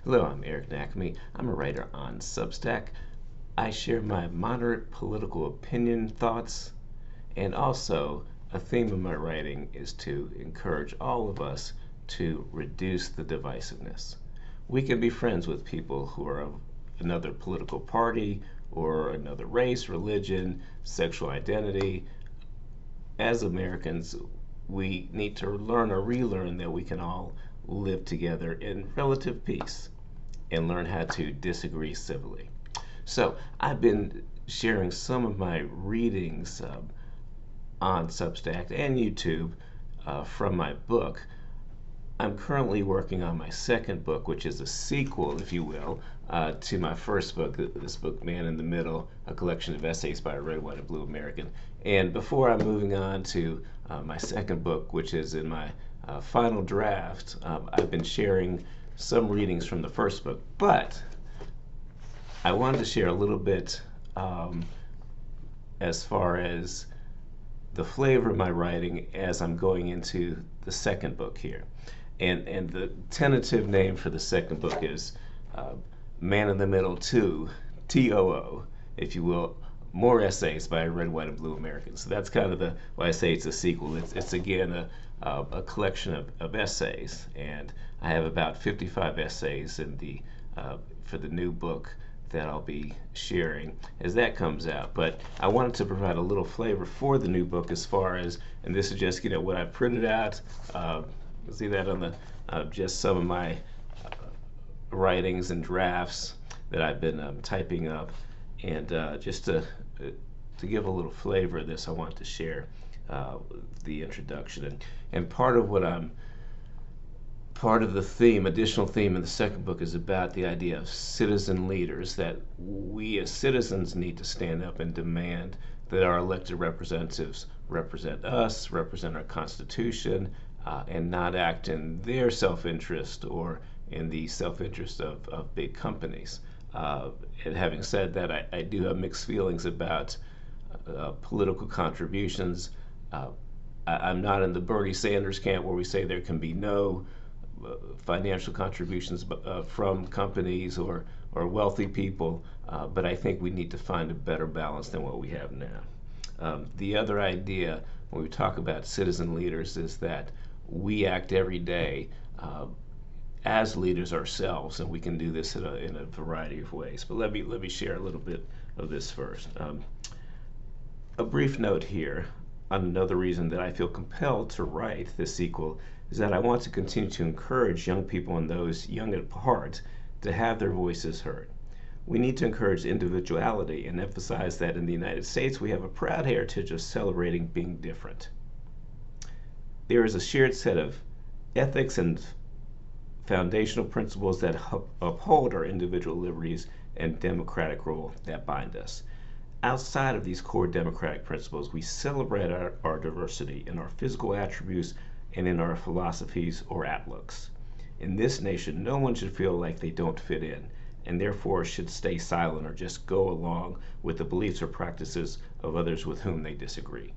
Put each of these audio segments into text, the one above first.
Hello, I'm Eric Nakame. I'm a writer on Substack. I share my moderate political opinion thoughts, and also a theme of my writing is to encourage all of us to reduce the divisiveness. We can be friends with people who are of another political party or another race, religion, sexual identity. As Americans, we need to learn or relearn that we can all live together in relative peace and learn how to disagree civilly. So I've been sharing some of my readings on Substack and YouTube from my book. I'm currently working on my second book, which is a sequel, if you will, to my first book, this book, Man in the Middle, a collection of essays by a red, white, and blue American. And before I'm moving on to my second book, which is in my final draft, I've been sharing some readings from the first book, but I wanted to share a little bit as far as the flavor of my writing as I'm going into the second book here. And the tentative name for the second book is Man in the Middle 2, TOO, if you will, more essays by red, white, and blue Americans. So that's kind of the why I say it's a sequel. It's again a collection of essays, and I have about 55 essays in the for the new book that I'll be sharing as that comes out. But I wanted to provide a little flavor for the new book as far as, and this is just what I printed out. You'll see that on the just some of my writings and drafts that I've been typing up, and just to give a little flavor of this, I want to share the introduction and part of what I'm part of the theme, additional theme in the second book is about the idea of citizen leaders, that we as citizens need to stand up and demand that our elected representatives represent us, represent our Constitution, and not act in their self-interest or in the self-interest of big companies. And having said that, I do have mixed feelings about political contributions. I'm not in the Bernie Sanders camp where we say there can be no financial contributions from companies or wealthy people, but I think we need to find a better balance than what we have now. The other idea when we talk about citizen leaders is that we act every day as leaders ourselves, and we can do this in a variety of ways. But let me share a little bit of this first. A brief note here on another reason that I feel compelled to write this sequel is that I want to continue to encourage young people and those young at heart to have their voices heard. We need to encourage individuality and emphasize that in the United States we have a proud heritage of celebrating being different. There is a shared set of ethics and foundational principles that uphold our individual liberties and democratic rule that bind us. Outside of these core democratic principles, we celebrate our diversity in our physical attributes and in our philosophies or outlooks. In this nation, no one should feel like they don't fit in, and therefore should stay silent or just go along with the beliefs or practices of others with whom they disagree.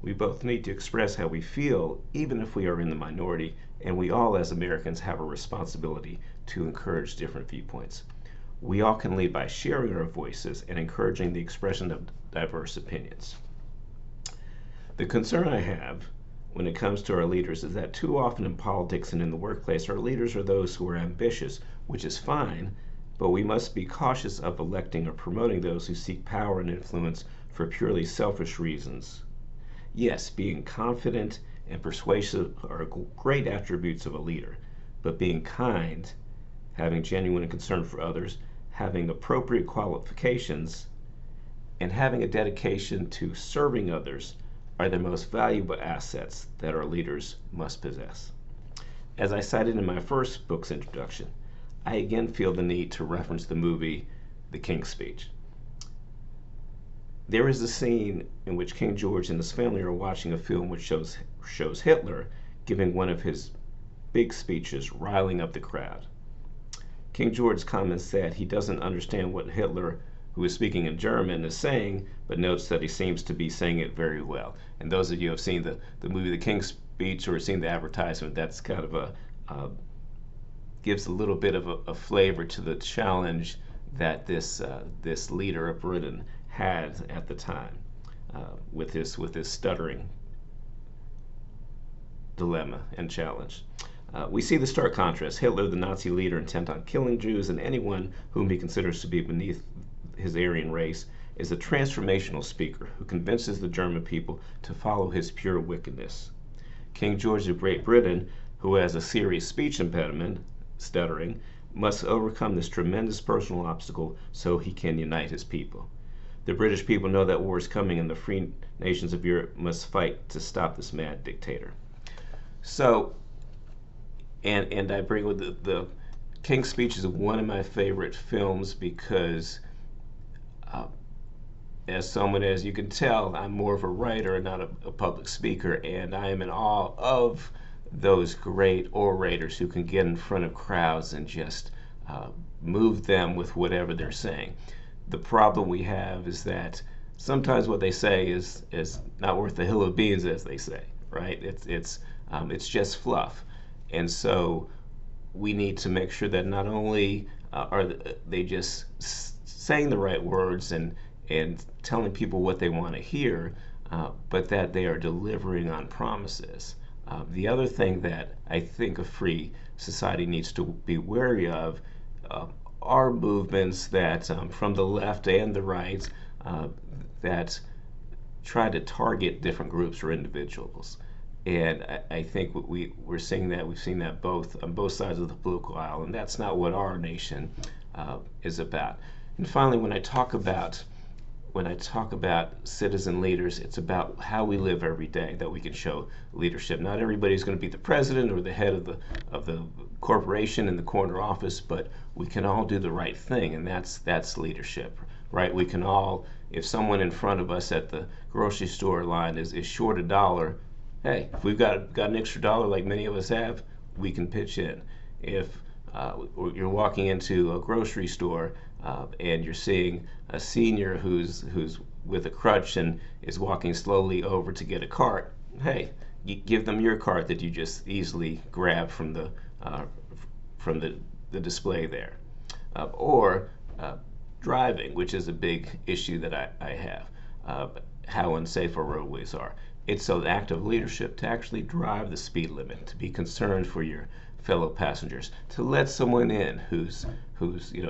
We both need to express how we feel, even if we are in the minority, and we all as Americans have a responsibility to encourage different viewpoints. We all can lead by sharing our voices and encouraging the expression of diverse opinions. The concern I have when it comes to our leaders is that too often in politics and in the workplace, our leaders are those who are ambitious, which is fine, but we must be cautious of electing or promoting those who seek power and influence for purely selfish reasons. Yes, being confident and persuasive are great attributes of a leader, but being kind, having genuine concern for others, having appropriate qualifications, and having a dedication to serving others are the most valuable assets that our leaders must possess. As I cited in my first book's introduction, I again feel the need to reference the movie The King's Speech. There is a scene in which King George and his family are watching a film which shows Hitler giving one of his big speeches, riling up the crowd. King George comments that he doesn't understand what Hitler, who is speaking in German, is saying, but notes that he seems to be saying it very well. And those of you who have seen the movie The King's Speech or seen the advertisement, that's kind of gives a little bit of a flavor to the challenge that this leader of Britain had at the time with his stuttering dilemma and challenge. We see the stark contrast. Hitler, the Nazi leader intent on killing Jews and anyone whom he considers to be beneath his Aryan race, is a transformational speaker who convinces the German people to follow his pure wickedness. King George of Great Britain, who has a serious speech impediment, stuttering, must overcome this tremendous personal obstacle so he can unite his people. The British people know that war is coming and the free nations of Europe must fight to stop this mad dictator. So, and I bring with the King's Speech is one of my favorite films because as someone, as you can tell, I'm more of a writer and not a public speaker, and I am in awe of those great orators who can get in front of crowds and just move them with whatever they're saying. The problem we have is that sometimes what they say is not worth a hill of beans, as they say, right? It's just fluff. And so we need to make sure that not only are they just saying the right words and telling people what they want to hear, but that they are delivering on promises. The other thing that I think a free society needs to be wary of are movements that from the left and the right that try to target different groups or individuals. And I think we're seeing that, we've seen that both on both sides of the political aisle, and that's not what our nation is about. And finally, when I talk about citizen leaders, it's about how we live every day that we can show leadership. Not everybody's going to be the president or the head of the corporation in the corner office, but we can all do the right thing, and that's leadership, right? We can all, if someone in front of us at the grocery store line is short $1, hey, if we've got an extra dollar like many of us have, we can pitch in. If you're walking into a grocery store and you're seeing a senior who's with a crutch and is walking slowly over to get a cart, hey, give them your cart that you just easily grab from the display there. Or driving, which is a big issue that I have, how unsafe our roadways are. It's an act of leadership to actually drive the speed limit, to be concerned for your fellow passengers, to let someone in who's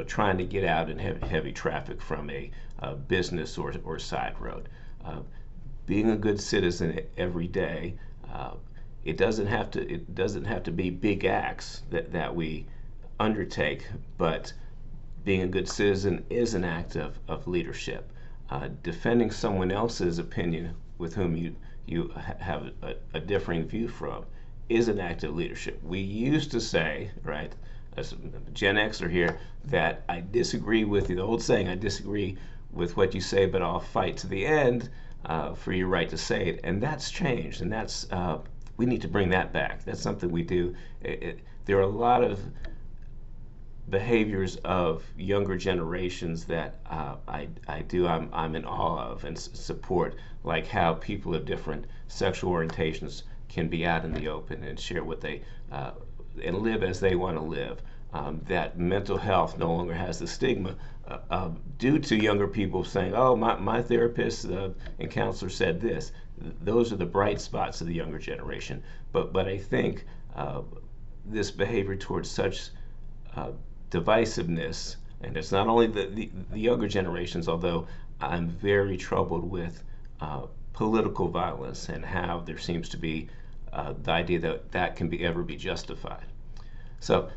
trying to get out in heavy traffic from a business or side road. Being a good citizen every day, it doesn't have to be big acts that we undertake, but being a good citizen is an act of leadership. Defending someone else's opinion with whom you have a differing view from is an act of leadership. We used to say, right, as Gen Xer here, that I disagree with the old saying, I disagree with what you say, but I'll fight to the end for your right to say it. And that's changed, and that's we need to bring that back. That's something we do. There are a lot of behaviors of younger generations that I'm in awe of and support, like how people of different sexual orientations can be out in the open and share what they and live as they want to live. That mental health no longer has the stigma due to younger people saying, "Oh, my therapist and counselor said this." Those are the bright spots of the younger generation. But I think this behavior towards such divisiveness, and it's not only the younger generations, although I'm very troubled with political violence and how there seems to be the idea that can ever be justified. So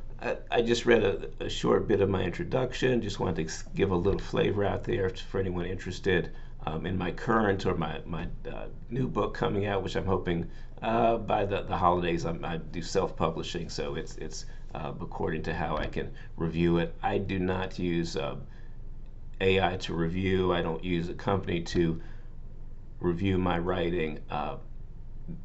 I just read a short bit of my introduction. Just wanted to give a little flavor out there for anyone interested in my current or my new book coming out, which I'm hoping by the holidays. I do self-publishing, so it's according to how I can review it. I do not use AI to review. I don't use a company to review my writing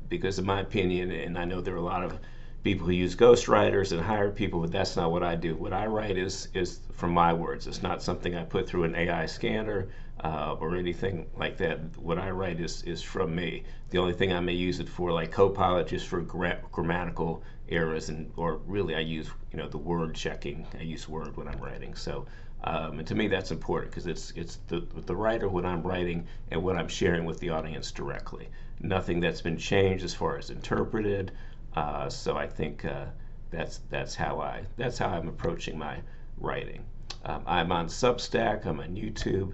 because in my opinion, and I know there are a lot of people who use ghostwriters and hire people, but that's not what I do. What I write is from my words. It's not something I put through an AI scanner. or anything like that. What I write is from me. The only thing I may use it for, like Copilot, just for grammatical errors, and or really I use the word checking. I use Word when I'm writing. So and to me that's important because it's the writer when I'm writing and what I'm sharing with the audience directly. Nothing that's been changed as far as interpreted. So I think that's how I'm approaching my writing. I'm on Substack. I'm on YouTube,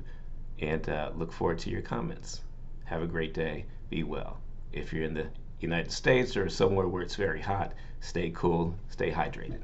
and look forward to your comments. Have a great day. Be well. If you're in the United States or somewhere where it's very hot, stay cool, stay hydrated.